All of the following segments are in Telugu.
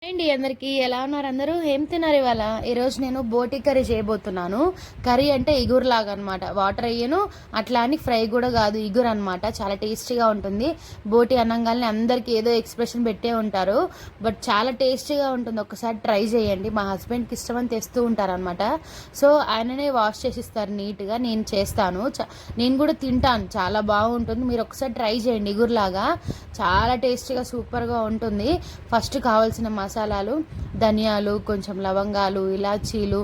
అండి అందరికీ ఎలా ఉన్నారు? అందరూ ఏం తిన్నారు ఇవాళ? ఈరోజు నేను బోటి కర్రీ చేయబోతున్నాను. కర్రీ అంటే ఇగురులాగా అనమాట. వాటర్ అయ్యను అట్లా అని ఫ్రై కూడా కాదు, ఇగురు అనమాట. చాలా టేస్టీగా ఉంటుంది. బోటి అనంగానే అందరికీ ఏదో ఎక్స్ప్రెషన్ పెట్టే ఉంటారు, బట్ చాలా టేస్టీగా ఉంటుంది. ఒకసారి ట్రై చేయండి. మా హస్బెండ్కి ఇష్టమని తెస్తూ ఉంటారనమాట. సో ఆయననే వాష్ చేసిస్తారు నీట్గా. నేను చేస్తాను, నేను కూడా తింటాను. చాలా బాగుంటుంది. మీరు ఒకసారి ట్రై చేయండి. ఇగురులాగా చాలా టేస్టీగా సూపర్గా ఉంటుంది. ఫస్ట్ కావాల్సిన మసాలాలు ధనియాలు, కొంచెం లవంగాలు, ఇలాచీలు,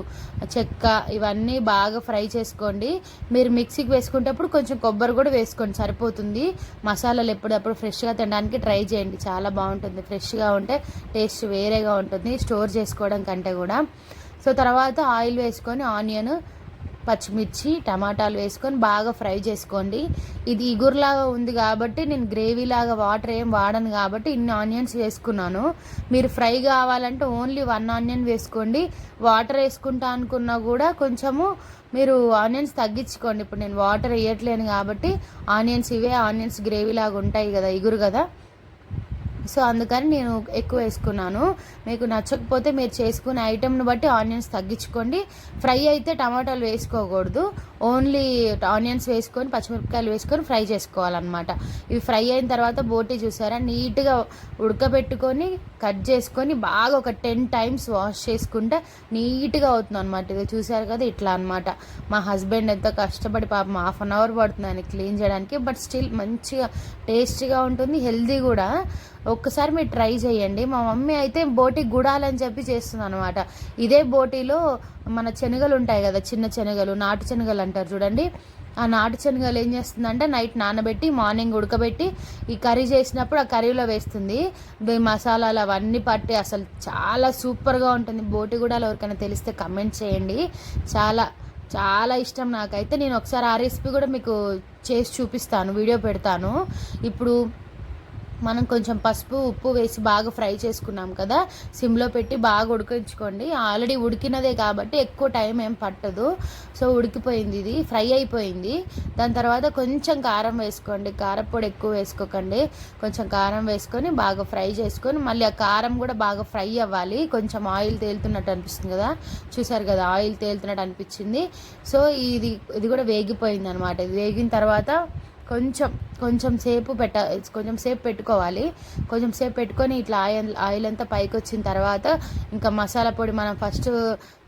చెక్క ఇవన్నీ బాగా ఫ్రై చేసుకోండి. మీరు మిక్సీకి వేసుకునేటప్పుడు కొంచెం కొబ్బరి కూడా వేసుకోండి, సరిపోతుంది. మసాలాలు ఎప్పుడప్పుడు ఫ్రెష్గా తినడానికి ట్రై చేయండి, చాలా బాగుంటుంది. ఫ్రెష్గా ఉంటే టేస్ట్ వేరేగా ఉంటుంది స్టోర్ చేసుకోవడం కంటే కూడా. సో తర్వాత ఆయిల్ వేసుకొని ఆనియన్, పచ్చిమిర్చి, టమాటాలు వేసుకొని బాగా ఫ్రై చేసుకోండి. ఇది ఇగురులాగా ఉంది కాబట్టి నేను గ్రేవీలాగా వాటర్ ఏం వాడను కాబట్టి ఇన్ని ఆనియన్స్ వేసుకున్నాను. మీరు ఫ్రై కావాలంటే ఓన్లీ 1 ఆనియన్ వేసుకోండి. వాటర్ వేసుకుంటా అనుకున్నా కూడా కొంచెము మీరు ఆనియన్స్ తగ్గించుకోండి. ఇప్పుడు నేను వాటర్ వేయట్లేను కాబట్టి ఆనియన్స్ ఇవే ఆనియన్స్ గ్రేవీలాగా ఉంటాయి కదా, ఇగురు కదా, సో అందుకని నేను ఎక్కువ వేసుకున్నాను. మీకు నచ్చకపోతే మీరు చేసుకునే ఐటెంని బట్టి ఆనియన్స్ తగ్గించుకోండి. ఫ్రై అయితే టమాటాలు వేసుకోకూడదు, ఓన్లీ ఆనియన్స్ వేసుకొని పచ్చిమిరపకాయలు వేసుకొని ఫ్రై చేసుకోవాలన్నమాట. ఇవి ఫ్రై అయిన తర్వాత బోటీ చూసారా నీట్గా ఉడకబెట్టుకొని కట్ చేసుకొని బాగా ఒక 10 టైమ్స్ వాష్ చేసుకుంటే నీట్గా అవుతుంది అనమాట. ఇది చూసారు కదా, ఇట్లా అనమాట. మా హస్బెండ్ ఎంతో కష్టపడి పాపం 1/2 అవర్ పడుతుంది ఆయన క్లీన్ చేయడానికి, బట్ స్టిల్ మంచిగా టేస్టీగా ఉంటుంది, హెల్తీ కూడా. ఒక్కసారి మీరు ట్రై చేయండి. మా మమ్మీ అయితే బోటి గుడాలని చెప్పి చేస్తుంది అనమాట. ఇదే బోటీలో మన శనగలు ఉంటాయి కదా, చిన్న శనగలు, నాటు శనగలు అంటారు చూడండి. ఆ నాటు శనగలు ఏం చేస్తుందంటే నైట్ నానబెట్టి మార్నింగ్ ఉడకబెట్టి ఈ కర్రీ చేసినప్పుడు ఆ కర్రీలో వేస్తుంది. మసాలాలు అవన్నీ పట్టి అసలు చాలా సూపర్గా ఉంటుంది. బోటి గుడాలు ఎవరికైనా తెలిస్తే కమెంట్ చేయండి. చాలా చాలా ఇష్టం నాకైతే. నేను ఒకసారి ఆ రెసిపీ కూడా మీకు చేసి చూపిస్తాను, వీడియో పెడతాను. ఇప్పుడు మనం కొంచెం పసుపు, ఉప్పు వేసి బాగా ఫ్రై చేసుకున్నాం కదా, సిమ్లో పెట్టి బాగా ఉడికించుకోండి. ఆల్రెడీ ఉడికినదే కాబట్టి ఎక్కువ టైం ఏం పట్టదు. సో ఉడికిపోయింది, ఇది ఫ్రై అయిపోయింది. దాని తర్వాత కొంచెం కారం వేసుకోండి. కారపొడి ఎక్కువ వేసుకోకండి, కొంచెం కారం వేసుకొని బాగా ఫ్రై చేసుకొని మళ్ళీ ఆ కారం కూడా బాగా ఫ్రై అవ్వాలి. కొంచెం ఆయిల్ తేలుతున్నట్టు అనిపిస్తుంది కదా, చూసారు కదా, ఆయిల్ తేలుతున్నట్టు అనిపించింది. సో ఇది కూడా వేగిపోయింది అనమాట. ఇది వేగిన తర్వాత కొంచెం సేపు పెట్టుకోవాలి. కొంచెం సేపు పెట్టుకొని ఇట్లా ఆయిల్ అంతా పైకి వచ్చిన తర్వాత ఇంకా మసాలా పొడి మనం ఫస్ట్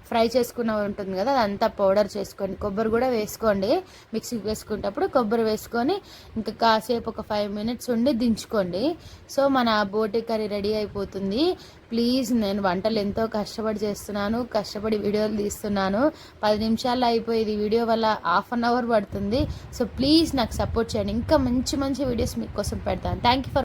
ఫ్రై చేసుకున్న ఉంటుంది కదా, అదంతా పౌడర్ చేసుకొని కొబ్బరి కూడా వేసుకోండి. మిక్సీకి వేసుకునేటప్పుడు కొబ్బరి వేసుకొని ఇంకా కాసేపు ఒక 5 మినిట్స్ ఉండి దించుకోండి. సో మన బోటి కర్రీ రెడీ అయిపోతుంది. ప్లీజ్, నేను వంటలు ఎంతో కష్టపడి చేస్తున్నాను, కష్టపడి వీడియోలు తీస్తున్నాను. 10 నిమిషాల్లో అయిపోయేది వీడియో వల్ల 1/2 అవర్ పడుతుంది. సో ప్లీజ్ నాకు సపోర్ట్ చేయండి. ఇంకా మంచి మంచి వీడియోస్ మీకోసం పెడతాను. Thank you for